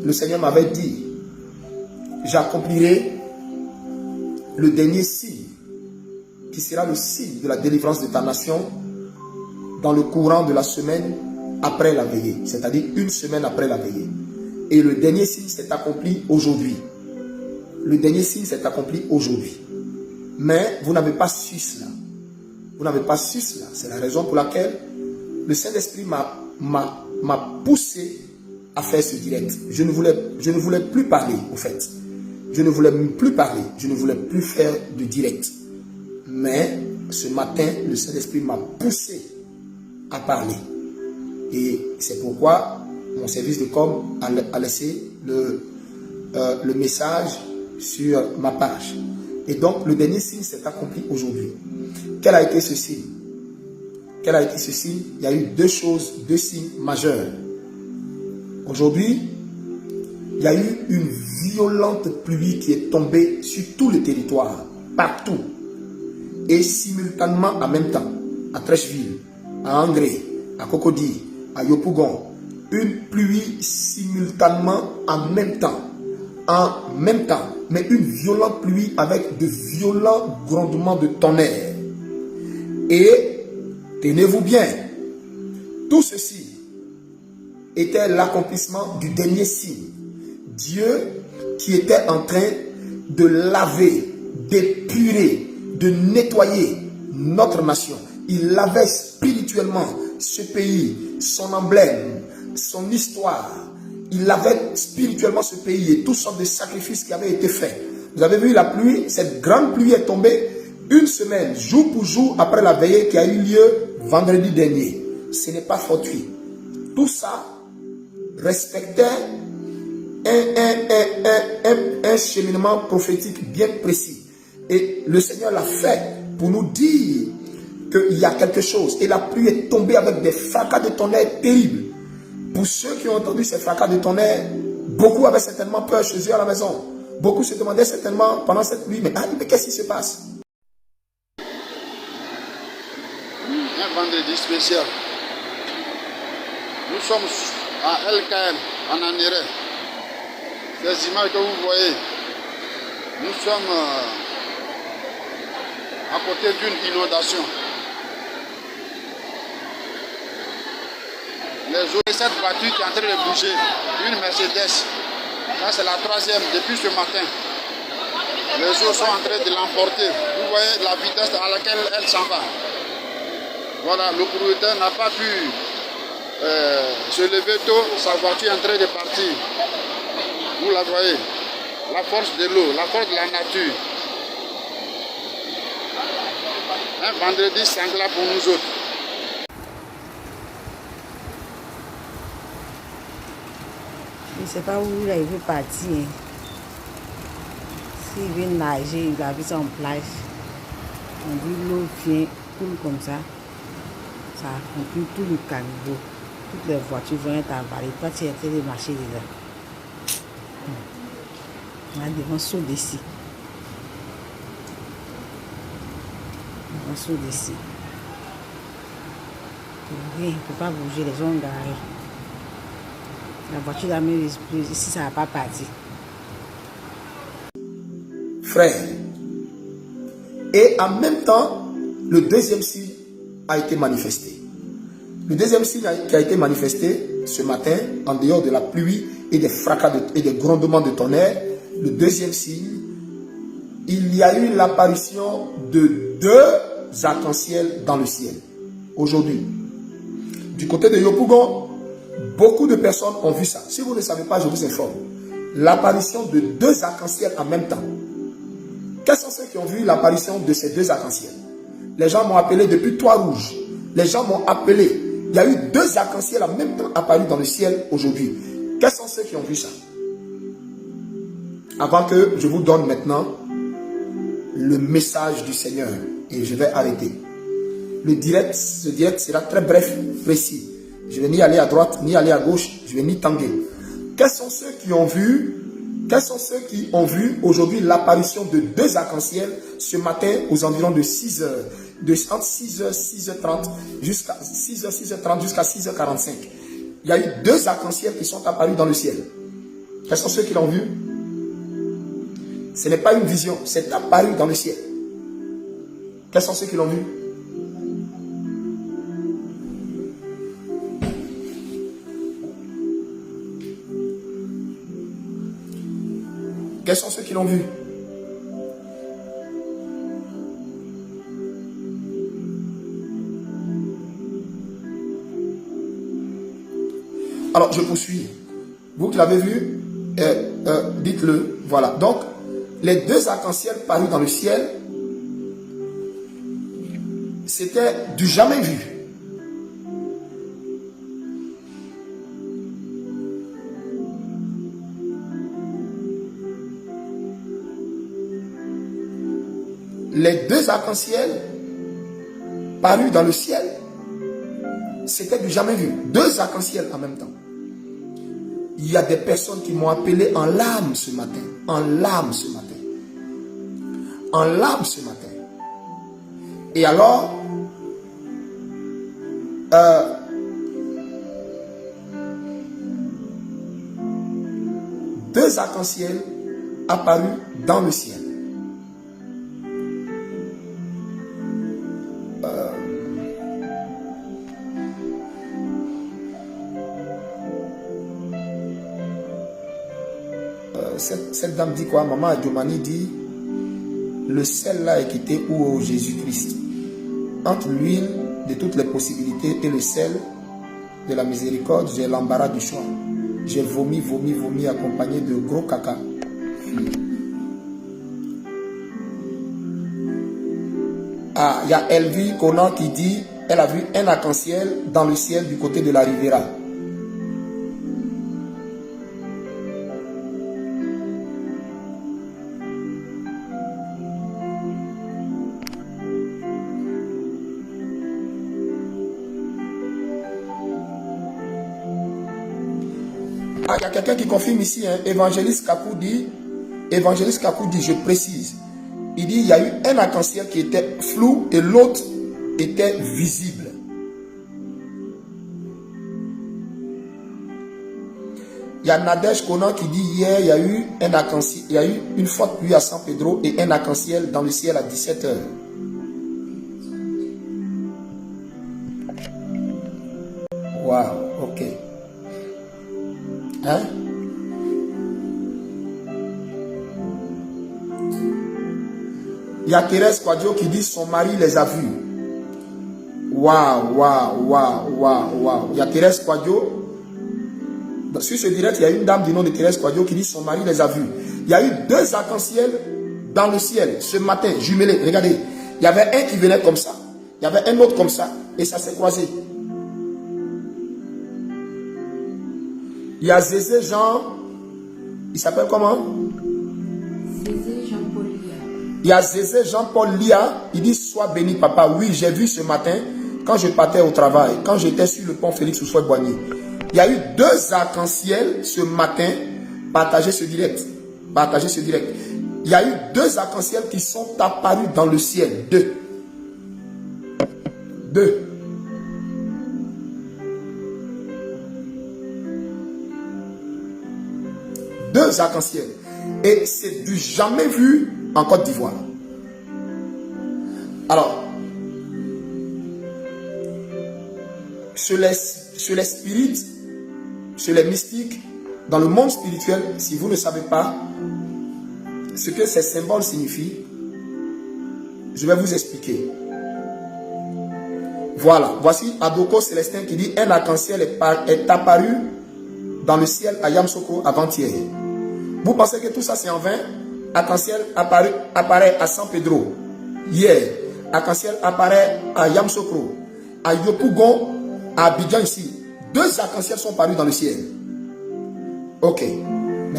le Seigneur m'avait dit, j'accomplirai le dernier signe, qui sera le signe de la délivrance de ta nation dans le courant de la semaine après la veillée, c'est-à-dire une semaine après la veillée. Et le dernier signe s'est accompli aujourd'hui. Le dernier signe s'est accompli aujourd'hui. Mais vous n'avez pas su cela. Vous n'avez pas su cela. C'est la raison pour laquelle le Saint-Esprit m'a poussé à faire ce direct. Je ne voulais plus parler, au fait. Je ne voulais plus parler. Je ne voulais plus faire de direct. Mais ce matin, le Saint-Esprit m'a poussé à parler. Et c'est pourquoi mon service de com a laissé le message sur ma page. Et donc, le dernier signe s'est accompli aujourd'hui. Quel a été ce signe? Quel a été ce signe? Il y a eu deux signes majeurs. Aujourd'hui, il y a eu une violente pluie qui est tombée sur tout le territoire, partout. Et simultanément en même temps, à Trècheville, à Angré, à Cocody, à Yopougon, une pluie simultanément en même temps, mais une violente pluie avec de violents grondements de tonnerre. Et tenez-vous bien, tout ceci était l'accomplissement du dernier signe. Dieu qui était en train de laver, d'épurer, de nettoyer notre nation. Il lavait spirituellement ce pays, son emblème, son histoire. Il lavait spirituellement ce pays et toutes sortes de sacrifices qui avaient été faits. Vous avez vu la pluie, cette grande pluie est tombée une semaine, jour pour jour, après la veillée qui a eu lieu vendredi dernier. Ce n'est pas fortuit. Tout ça respectait un cheminement prophétique bien précis. Et le Seigneur l'a fait pour nous dire qu'il y a quelque chose. Et la pluie est tombée avec des fracas de tonnerre terribles. Pour ceux qui ont entendu ces fracas de tonnerre, beaucoup avaient certainement peur chez eux à la maison. Beaucoup se demandaient certainement pendant cette nuit, mais qu'est-ce qui se passe? Un vendredi spécial. Nous sommes à LKM, en Anéré. Ces images que vous voyez, nous sommes à côté d'une inondation. Les eaux de cette voiture qui est en train de bouger, une Mercedes, ça c'est la troisième depuis ce matin. Les eaux sont en train de l'emporter. Vous voyez la vitesse à laquelle elle s'en va. Voilà, le propriétaire n'a pas pu se lever tôt, sa voiture est en train de partir. Vous la voyez, la force de l'eau, la force de la nature. Un vendredi sanglant pour nous autres. Je ne sais pas où il veut partir. S'il veut nager, il a vu ça en plage. On dit l'eau vient, coule comme ça. Ça remplit tout le caniveau. Toutes les voitures vont être avalées. Toi, tu es en train de marcher dedans. On a devant saut d'ici. On saut d'ici. Il ne peut pas bouger, les gens ont garé. La voiture de la main ici, ça n'a pas parti. Frère. Et en même temps, le deuxième signe a été manifesté. Le deuxième signe qui a été manifesté ce matin, en dehors de la pluie et des fracas et des grondements de tonnerre, le deuxième signe, il y a eu l'apparition de deux arcs-en-ciel dans le ciel. Aujourd'hui, du côté de Yopougon, beaucoup de personnes ont vu ça. Si vous ne savez pas, je vous informe. L'apparition de deux arcs-en-ciel en même temps. Quels sont ceux qui ont vu l'apparition de ces deux arcs-en-ciel? Les gens m'ont appelé depuis Trois-Rouges. Les gens m'ont appelé. Il y a eu deux arcs-en-ciel en même temps apparus dans le ciel aujourd'hui. Quels sont ceux qui ont vu ça? Avant que je vous donne maintenant le message du Seigneur. Et je vais arrêter. Ce direct sera très bref, précis. Je ne vais ni aller à droite, ni aller à gauche. Je vais ni tanguer. Quels sont ceux qui ont vu aujourd'hui l'apparition de deux arcs-en-ciel ce matin aux environs de 6 heures, entre 6h, 6h30 jusqu'à 6h, 6h30 jusqu'à 6h45. Il y a eu deux arcs-en-ciel qui sont apparus dans le ciel. Quels sont ceux qui l'ont vu? Ce n'est pas une vision, c'est apparu dans le ciel. Quels sont ceux qui l'ont vu? Quels sont ceux qui l'ont vu? Alors, je poursuis. Vous qui l'avez vu, dites-le. Voilà. Donc, les deux arcs-en-ciel parus dans le ciel, c'était du jamais vu. Les deux arcs-en-ciel parus dans le ciel, c'était du jamais vu. Deux arcs-en-ciel en même temps. Il y a des personnes qui m'ont appelé en larmes ce matin. En larmes ce matin. En larmes ce matin. Et alors, deux arcs-en-ciel apparus dans le ciel. Cette dame dit quoi? Maman Adjomani dit, le sel là est quitté où au Jésus-Christ. Entre l'huile de toutes les possibilités et le sel de la miséricorde, j'ai l'embarras du choix. J'ai vomi accompagné de gros caca. Ah, il y a Elvie Conan qui dit, elle a vu un arc-en-ciel dans le ciel du côté de la Riviera. Ah, il y a quelqu'un qui confirme ici, hein, Évangéliste Kakou dit, je précise, il dit, il y a eu un arc-en-ciel qui était flou et l'autre était visible. Il y a Nadège Conan qui dit, hier, il y a eu un arc-en-ciel, il y a eu une forte pluie à San Pedro et un arc-en-ciel dans le ciel à 17 h. Waouh, ok. Hein? Il y a Thérèse Quadio qui dit son mari les a vus. Waouh. Il y a Thérèse Quadio. Sur ce direct, il y a une dame du nom de Thérèse Quadio qui dit son mari les a vus. Il y a eu deux arcs-en-ciel dans le ciel ce matin, jumelés. Regardez, il y avait un qui venait comme ça. Il y avait un autre comme ça. Et ça s'est croisé. Il y a Zézé Jean, il s'appelle comment? Zézé Jean-Paul Lia. Il y a Zézé Jean-Paul Lia, il dit sois béni papa. Oui, j'ai vu ce matin quand je partais au travail, quand j'étais sur le pont Félix Houphouët-Boigny. Il y a eu deux arcs-en-ciel ce matin, partagez ce direct. Il y a eu deux arcs-en-ciel qui sont apparus dans le ciel. Deux. Deux arcs-en-ciel. Et c'est du jamais vu en Côte d'Ivoire. Alors, sur les spirites, sur les mystiques, dans le monde spirituel, si vous ne savez pas ce que ces symboles signifient, je vais vous expliquer. Voilà, voici Adoko Célestin qui dit un arc-en-ciel est apparu dans le ciel à Yamsoko avant-hier. Vous pensez que tout ça c'est en vain? Arc-en-ciel apparaît à San Pedro hier. Arc-en-ciel apparaît à Yamsokro, à Yopougon, à Abidjan ici. Deux arc-en-ciel sont parus dans le ciel. Ok.